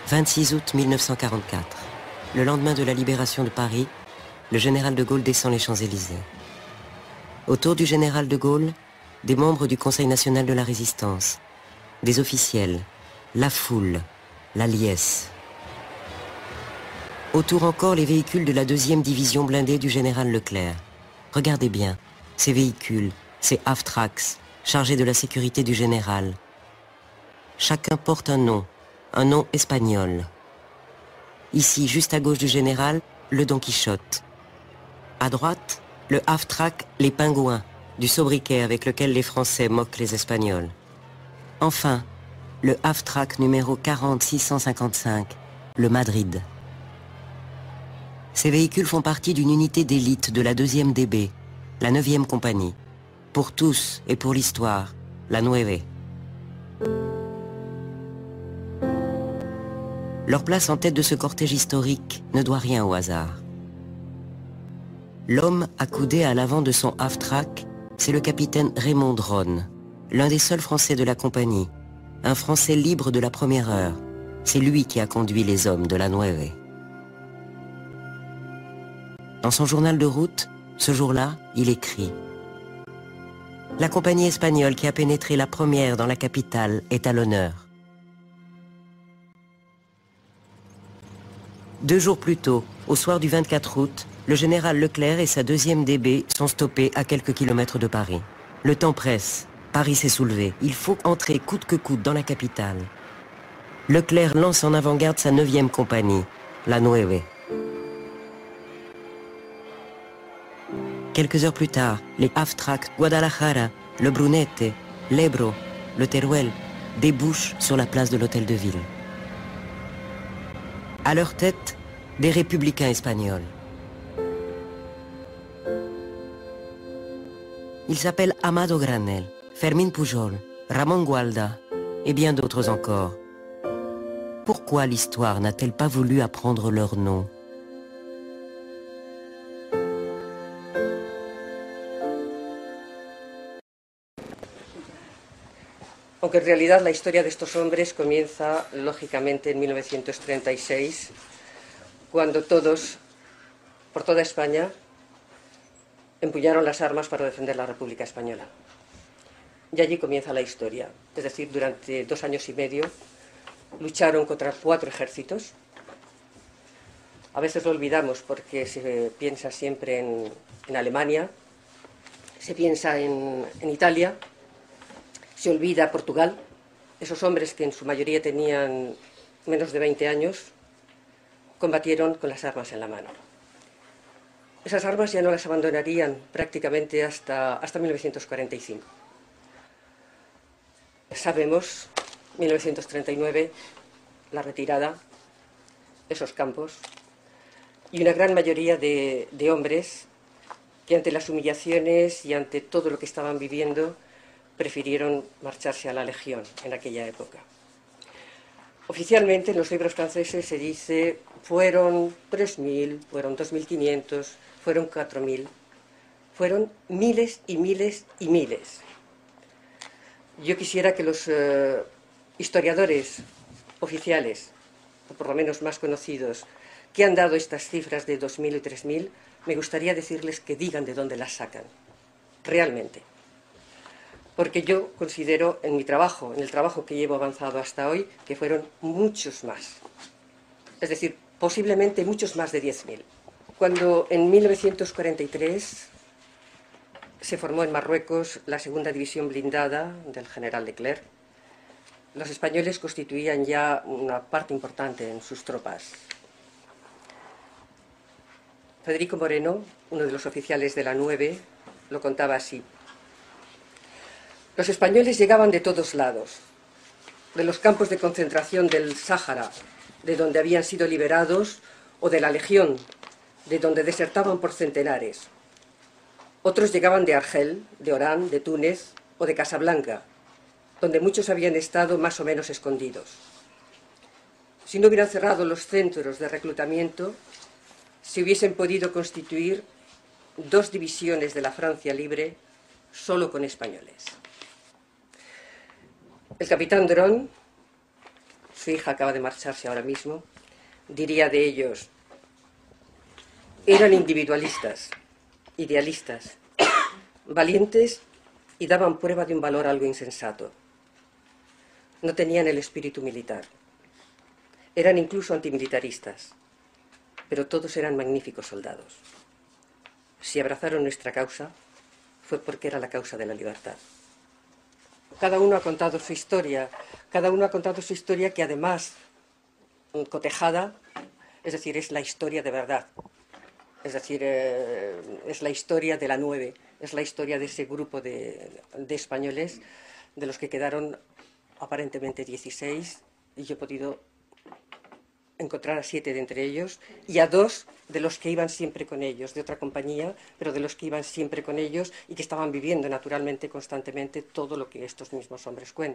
26 août 1944. Le lendemain de la libération de Paris, le général de Gaulle descend les Champs-Élysées. Autour du général de Gaulle, des membres du Conseil national de la Résistance, des officiels, la foule, la liesse. Autour encore les véhicules de la 2e division blindée du général Leclerc. Regardez bien, ces véhicules, ces half-tracks, chargés de la sécurité du général. Chacun porte un nom espagnol. Ici, juste à gauche du général, le Don Quichotte. À droite, le half-track Les Pingouins, du sobriquet avec lequel les Français moquent les Espagnols. Enfin, le half-track numéro 40655, le Madrid. Ces véhicules font partie d'une unité d'élite de la 2e DB, la 9e compagnie. Pour tous et pour l'histoire, la Nueve. Leur place en tête de ce cortège historique ne doit rien au hasard. L'homme accoudé à l'avant de son half-track, c'est le capitaine Raymond Dronne, l'un des seuls Français de la compagnie, un Français libre de la première heure. C'est lui qui a conduit les hommes de la Nueve. Dans son journal de route, ce jour-là, il écrit: la compagnie espagnole qui a pénétré la première dans la capitale est à l'honneur. 2 jours plus tôt, au soir du 24 août, le général Leclerc et sa 2e DB sont stoppés à quelques kilomètres de Paris. Le temps presse, Paris s'est soulevé, il faut entrer coûte que coûte dans la capitale. Leclerc lance en avant-garde sa 9e compagnie, la Nueve. Quelques heures plus tard, les half-tracks Guadalajara, le Brunete, l'Ebro, le Teruel débouchent sur la place de l'Hôtel de Ville. À leur tête, des républicains espagnols. Ils s'appellent Amado Granell, Fermín Pujol, Ramón Gualda et bien d'autres encore. Pourquoi l'histoire n'a-t-elle pas voulu apprendre leurs noms? Aunque en realidad la historia de estos hombres comienza lógicamente en 1936, cuando todos, por toda España, empuñaron las armas para defender la República Española. Y allí comienza la historia, es decir, durante 2 años y medio lucharon contra 4 ejércitos. A veces lo olvidamos porque se piensa siempre en Alemania, se piensa en Italia, se olvida Portugal, esos hombres que en su mayoría tenían menos de 20 años, combatieron con las armas en la mano. Esas armas ya no las abandonarían prácticamente hasta 1945. Sabemos, 1939, la retirada, esos campos, y una gran mayoría de hombres que ante las humillaciones y ante todo lo que estaban viviendo prefirieron marcharse a la Legión en aquella época. Oficialmente en los libros franceses se dice fueron 3.000, fueron 2.500, fueron 4.000, fueron miles y miles y miles. Yo quisiera que los historiadores oficiales, o por lo menos más conocidos, que han dado estas cifras de 2.000 y 3.000, me gustaría decirles que digan de dónde las sacan, realmente. Porque yo considero en mi trabajo, en el trabajo que llevo avanzado hasta hoy, que fueron muchos más. Es decir, posiblemente muchos más de 10.000. Cuando en 1943 se formó en Marruecos la 2ª división blindada del general Leclerc, los españoles constituían ya una parte importante en sus tropas. Federico Moreno, uno de los oficiales de la Nueve, lo contaba así: los españoles llegaban de todos lados, de los campos de concentración del Sáhara, de donde habían sido liberados, o de la Legión, de donde desertaban por centenares. Otros llegaban de Argel, de Orán, de Túnez o de Casablanca, donde muchos habían estado más o menos escondidos. Si no hubieran cerrado los centros de reclutamiento, se hubiesen podido constituir 2 divisiones de la Francia libre solo con españoles. El capitán Dron su hija acaba de marcharse ahora mismo, diría de ellos: eran individualistas, idealistas, valientes y daban prueba de un valor algo insensato. No tenían el espíritu militar. Eran incluso antimilitaristas, pero todos eran magníficos soldados. Si abrazaron nuestra causa, fue porque era la causa de la libertad. Cada uno ha contado su historia, que además, cotejada, es decir, es la historia de verdad. Es decir, es la historia de la 9, es la historia de ese grupo de españoles, de los que quedaron aparentemente 16, y yo he podido encontrar a 7 de entre ellos, y a 2 de los que iban siempre con ellos, de otra compañía, pero de los que iban siempre con ellos y que estaban viviendo naturalmente, constantemente, todo lo que estos mismos hombres cuentan.